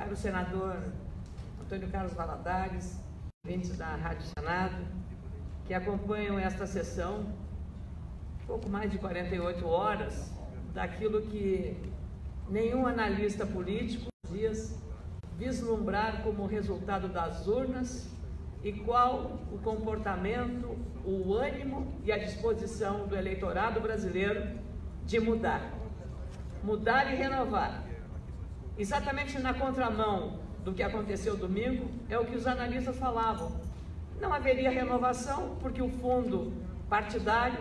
caro senador Antônio Carlos Valadares, ouvintes da Rádio Senado, que acompanham esta sessão, pouco mais de 48 horas, daquilo que nenhum analista político dias vislumbrar como resultado das urnas e qual o comportamento, o ânimo e a disposição do eleitorado brasileiro de mudar e renovar. Exatamente na contramão do que aconteceu domingo, é o que os analistas falavam. Não haveria renovação porque o fundo partidário,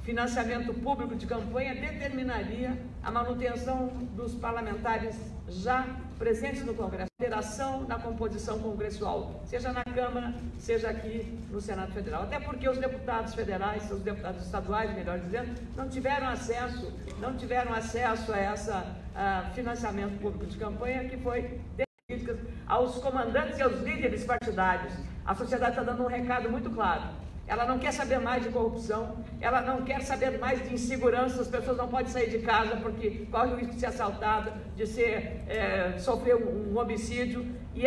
financiamento público de campanha, determinaria a manutenção dos parlamentares já presentes no Congresso, alteração na composição congressual, seja na Câmara, seja aqui no Senado Federal. Até porque os deputados federais, os deputados estaduais, melhor dizendo, não tiveram acesso a essa financiamento público de campanha que foi aos comandantes e aos líderes partidários. A sociedade está dando um recado muito claro. Ela não quer saber mais de corrupção, ela não quer saber mais de insegurança, as pessoas não podem sair de casa porque corre o risco de ser assaltada, de sofrer um homicídio, e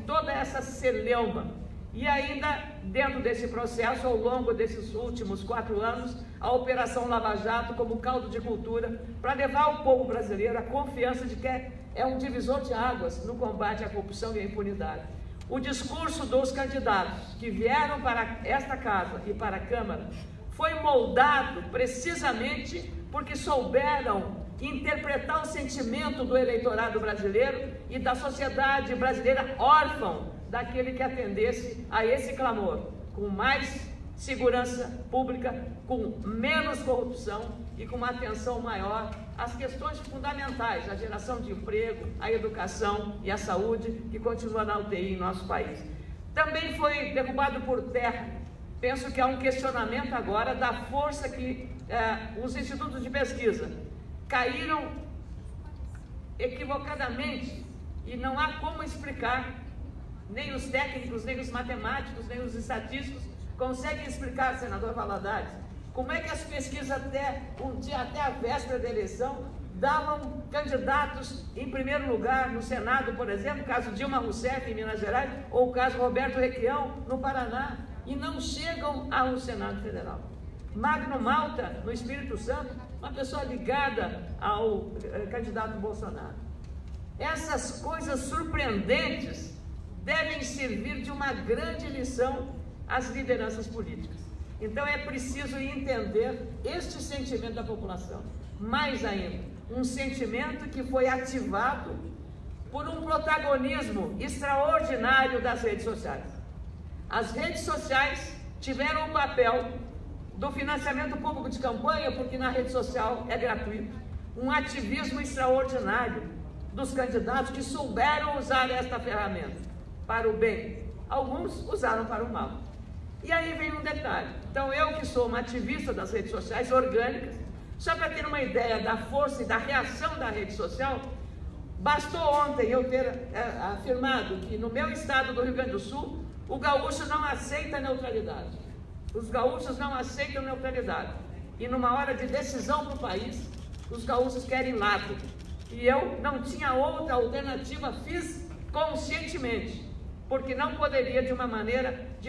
toda essa celeuma. E ainda, dentro desse processo, ao longo desses últimos 4 anos, a Operação Lava Jato como caldo de cultura para levar ao povo brasileiro a confiança de que é um divisor de águas no combate à corrupção e à impunidade. O discurso dos candidatos que vieram para esta casa e para a Câmara foi moldado precisamente porque souberam interpretar o sentimento do eleitorado brasileiro e da sociedade brasileira órfã daquele que atendesse a esse clamor, com mais segurança pública, com menos corrupção e com uma atenção maior às questões fundamentais, a geração de emprego, a educação e a saúde, que continua na UTI em nosso país. Também foi derrubado por terra. Penso que há um questionamento agora da força que os institutos de pesquisa caíram equivocadamente e não há como explicar, nem os técnicos, nem os matemáticos, nem os estatísticos conseguem explicar, senador Valadares, como é que as pesquisas até a véspera da eleição davam candidatos em primeiro lugar no Senado, por exemplo, o caso Dilma Rousseff em Minas Gerais, ou o caso Roberto Requião no Paraná, e não chegam ao Senado Federal. Magno Malta, no Espírito Santo, uma pessoa ligada ao candidato Bolsonaro. Essas coisas surpreendentes devem servir de uma grande lição às lideranças políticas. Então é preciso entender este sentimento da população. Mais ainda, um sentimento que foi ativado por um protagonismo extraordinário das redes sociais. As redes sociais tiveram o papel do financiamento público de campanha, porque na rede social é gratuito, um ativismo extraordinário dos candidatos que souberam usar esta ferramenta para o bem. Alguns usaram para o mal. E aí vem um detalhe. Então, eu que sou uma ativista das redes sociais orgânicas, só para ter uma ideia da força e da reação da rede social, bastou ontem eu ter afirmado que no meu estado do Rio Grande do Sul, o gaúcho não aceita neutralidade. Os gaúchos não aceitam neutralidade. E numa hora de decisão para o país, os gaúchos querem lado. E eu não tinha outra alternativa, fiz conscientemente, porque não poderia de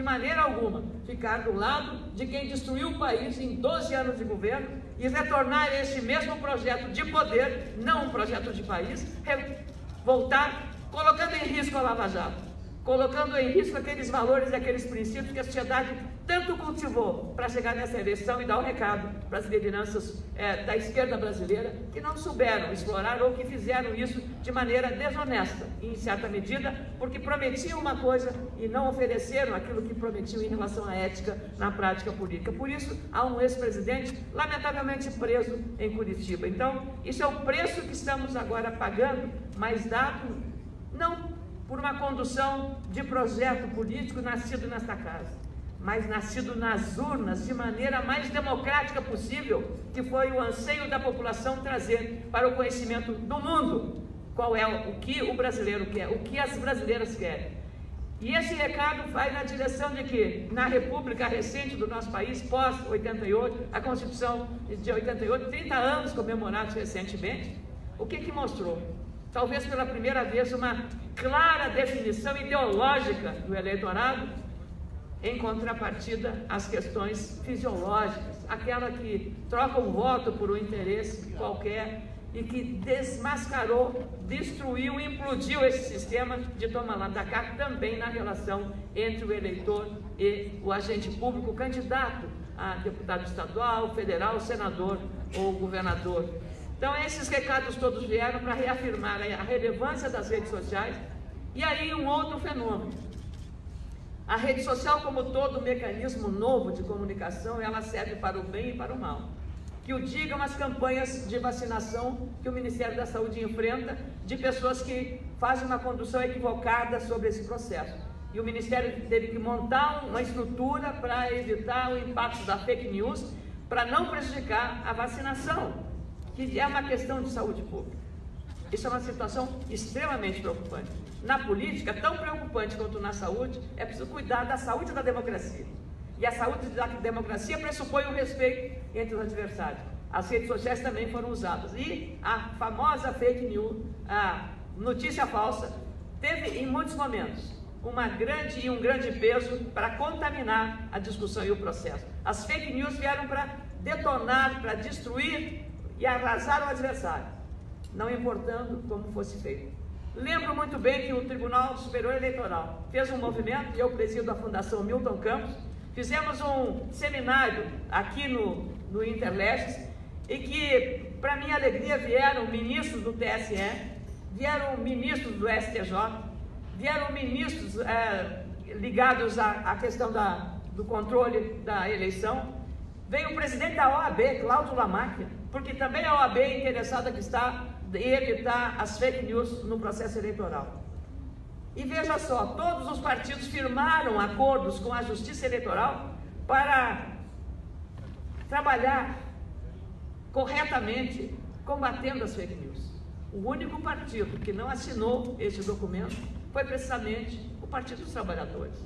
maneira alguma, ficar do lado de quem destruiu o país em 12 anos de governo e retornar esse mesmo projeto de poder, não um projeto de país, voltar colocando em risco a Lava Jato, colocando em risco aqueles valores e aqueles princípios que a sociedade tanto cultivou para chegar nessa eleição e dar o recado para as lideranças da esquerda brasileira, que não souberam explorar ou que fizeram isso de maneira desonesta, em certa medida, porque prometiam uma coisa e não ofereceram aquilo que prometiam em relação à ética na prática política. Por isso, há um ex-presidente lamentavelmente preso em Curitiba. Então, isso é o preço que estamos agora pagando, mas dado não por uma condução de projeto político nascido nesta casa, mas nascido nas urnas de maneira mais democrática possível, que foi o anseio da população trazer para o conhecimento do mundo qual é o que o brasileiro quer, o que as brasileiras querem. E esse recado vai na direção de que, na República recente do nosso país, pós-88, a Constituição de 88, 30 anos comemorados recentemente, o que mostrou? talvez pela primeira vez, uma clara definição ideológica do eleitorado, em contrapartida às questões fisiológicas, aquela que troca o voto por um interesse qualquer e que desmascarou, destruiu, implodiu esse sistema de toma lá da cá, também na relação entre o eleitor e o agente público, candidato a deputado estadual, federal, senador ou governador. Então, esses recados todos vieram para reafirmar a relevância das redes sociais. E aí, um outro fenômeno. A rede social, como todo mecanismo novo de comunicação, ela serve para o bem e para o mal. Que o digam as campanhas de vacinação que o Ministério da Saúde enfrenta, de pessoas que fazem uma condução equivocada sobre esse processo. E o Ministério teve que montar uma estrutura para evitar o impacto da fake news, para não prejudicar a vacinação, que é uma questão de saúde pública. Isso é uma situação extremamente preocupante. Na política, tão preocupante quanto na saúde, é preciso cuidar da saúde da democracia. E a saúde da democracia pressupõe o respeito entre os adversários. As redes sociais também foram usadas. E a famosa fake news, a notícia falsa, teve em muitos momentos um grande peso para contaminar a discussão e o processo. As fake news vieram para detonar, para destruir e arrasar o adversário, não importando como fosse feito. Lembro muito bem que o Tribunal Superior Eleitoral fez um movimento, e eu presido a Fundação Milton Campos, fizemos um seminário aqui no Interleges, e que, para minha alegria, vieram ministros do TSE, vieram ministros do STJ, vieram ministros ligados à questão do controle da eleição, veio o presidente da OAB, Cláudio Lamáquia, porque também a OAB é interessada que está em evitar as fake news no processo eleitoral. E veja só, todos os partidos firmaram acordos com a Justiça Eleitoral para trabalhar corretamente combatendo as fake news. O único partido que não assinou esse documento foi precisamente o Partido dos Trabalhadores.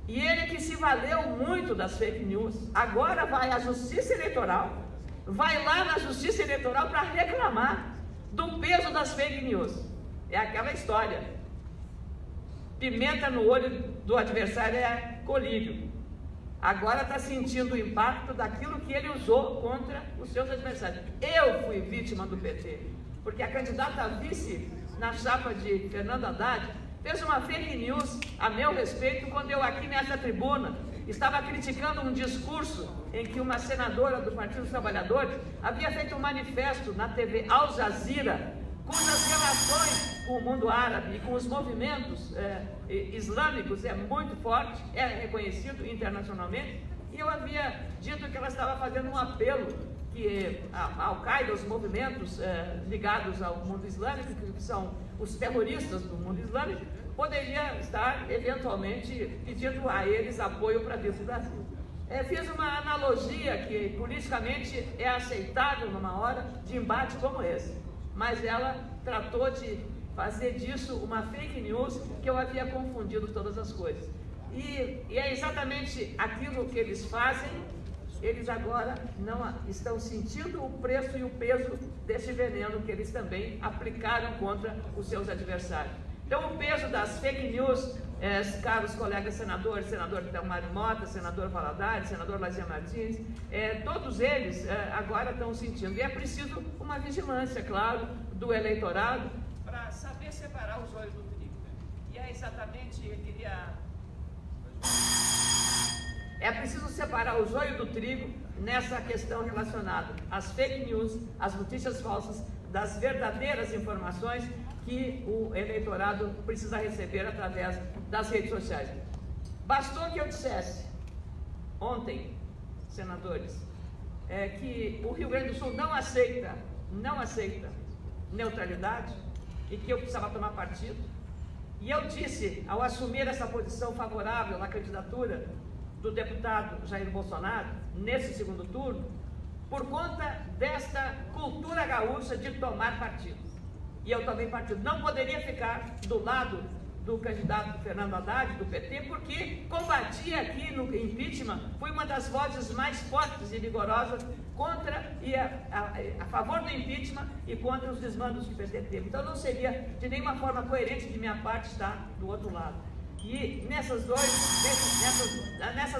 E ele, que se valeu muito das fake news, agora vai à Justiça Eleitoral, vai lá na Justiça Eleitoral para reclamar do peso das fake news. É aquela história. Pimenta no olho do adversário é colírio. Agora está sentindo o impacto daquilo que ele usou contra os seus adversários. Eu fui vítima do PT, porque a candidata a vice na chapa de Fernando Haddad fez uma fake news a meu respeito, quando eu aqui nessa tribuna estava criticando um discurso em que uma senadora do Partido dos Trabalhadores havia feito um manifesto na TV Al Jazeera, cujas relações com o mundo árabe e com os movimentos islâmicos é muito forte, é reconhecido internacionalmente, e eu havia dito que ela estava fazendo um apelo que a Al-Qaeda, os movimentos ligados ao mundo islâmico, que são os terroristas do mundo islâmico, poderia estar eventualmente pedindo a eles apoio para vir para o Brasil. Fiz uma analogia que politicamente é aceitável numa hora de embate como esse, mas ela tratou de fazer disso uma fake news que eu havia confundido todas as coisas. E é exatamente aquilo que eles fazem. Eles agora não estão sentindo o preço e o peso desse veneno que eles também aplicaram contra os seus adversários. Então, o peso das fake news, caros colegas senadores, senador Mário Mota, senador Valadares, senador Lazinha Martins, todos eles agora estão sentindo. E é preciso uma vigilância, claro, do eleitorado para saber separar o joio do trigo. E é exatamente, eu queria... É preciso separar o joio do trigo nessa questão relacionada às fake news, às notícias falsas, das verdadeiras informações que o eleitorado precisa receber através das redes sociais. Bastou que eu dissesse ontem, senadores, que o Rio Grande do Sul não aceita neutralidade e que eu precisava tomar partido. E eu disse, ao assumir essa posição favorável à candidatura do deputado Jair Bolsonaro, nesse segundo turno, por conta desta cultura gaúcha de tomar partido. E eu tomei partido. Não poderia ficar do lado do candidato Fernando Haddad, do PT, porque combati aqui no impeachment, fui uma das vozes mais fortes e vigorosas contra e a favor do impeachment e contra os desmandos que o PT teve. Então não seria de nenhuma forma coerente de minha parte estar do outro lado. E nessas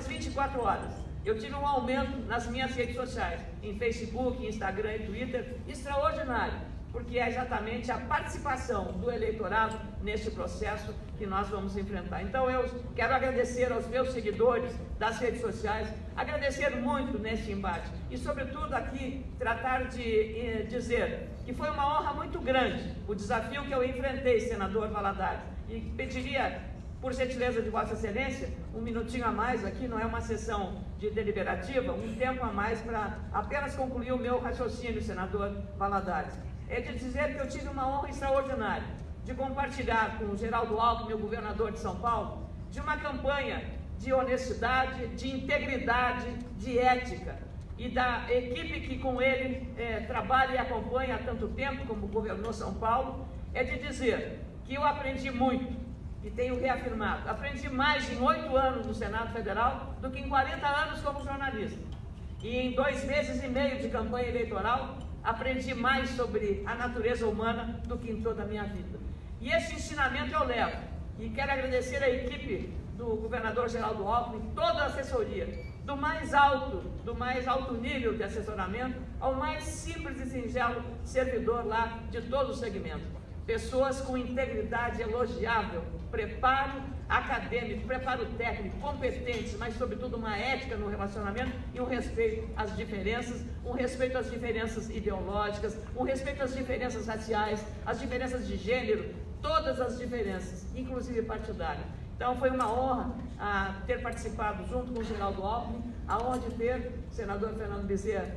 24 horas, eu tive um aumento nas minhas redes sociais, em Facebook, Instagram e Twitter, extraordinário, porque é exatamente a participação do eleitorado neste processo que nós vamos enfrentar. Então eu quero agradecer aos meus seguidores das redes sociais, agradecer muito neste embate e, sobretudo, aqui tratar de dizer que foi uma honra muito grande o desafio que eu enfrentei, senador Valadares, e pediria, por gentileza de Vossa Excelência, um minutinho a mais aqui, não é uma sessão de deliberativa, um tempo a mais para apenas concluir o meu raciocínio, senador Valadares. É de dizer que eu tive uma honra extraordinária de compartilhar com o Geraldo Alckmin, meu governador de São Paulo, de uma campanha de honestidade, de integridade, de ética, e da equipe que com ele trabalha e acompanha há tanto tempo, como governou São Paulo, é de dizer que eu aprendi muito, e tenho reafirmado, aprendi mais em 8 anos no Senado Federal do que em 40 anos como jornalista. E em 2 meses e meio de campanha eleitoral, aprendi mais sobre a natureza humana do que em toda a minha vida. E esse ensinamento eu levo. E quero agradecer a equipe do governador Geraldo Alckmin, toda a assessoria, do mais alto nível de assessoramento ao mais simples e singelo servidor lá de todo o segmento. Pessoas com integridade elogiável, preparo acadêmico, preparo técnico, competentes, mas sobretudo uma ética no relacionamento e um respeito às diferenças, um respeito às diferenças ideológicas, um respeito às diferenças raciais, às diferenças de gênero, todas as diferenças, inclusive partidárias. Então foi uma honra ter participado junto com o Geraldo Alckmin, a honra de ter o senador Fernando Bezerra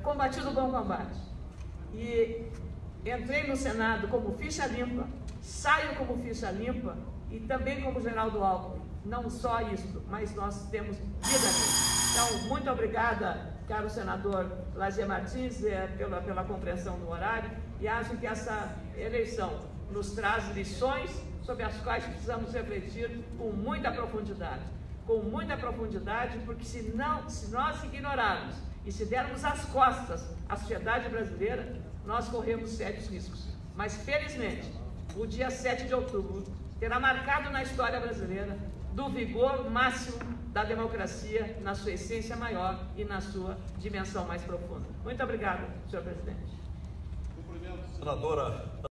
combatido o bom combate. E entrei no Senado como ficha limpa, saio como ficha limpa e também como Geraldo Alckmin. Não só isso, mas nós temos vida mesmo. Então, muito obrigada, caro senador Lazier Martins, pela compreensão do horário, e acho que essa eleição nos traz lições sobre as quais precisamos refletir com muita profundidade, porque se nós ignorarmos e se dermos as costas à sociedade brasileira, nós corremos sérios riscos. Mas, felizmente, o dia 7 de outubro terá marcado na história brasileira do vigor máximo da democracia na sua essência maior e na sua dimensão mais profunda. Muito obrigado, senhor presidente. Cumprimento, senadora.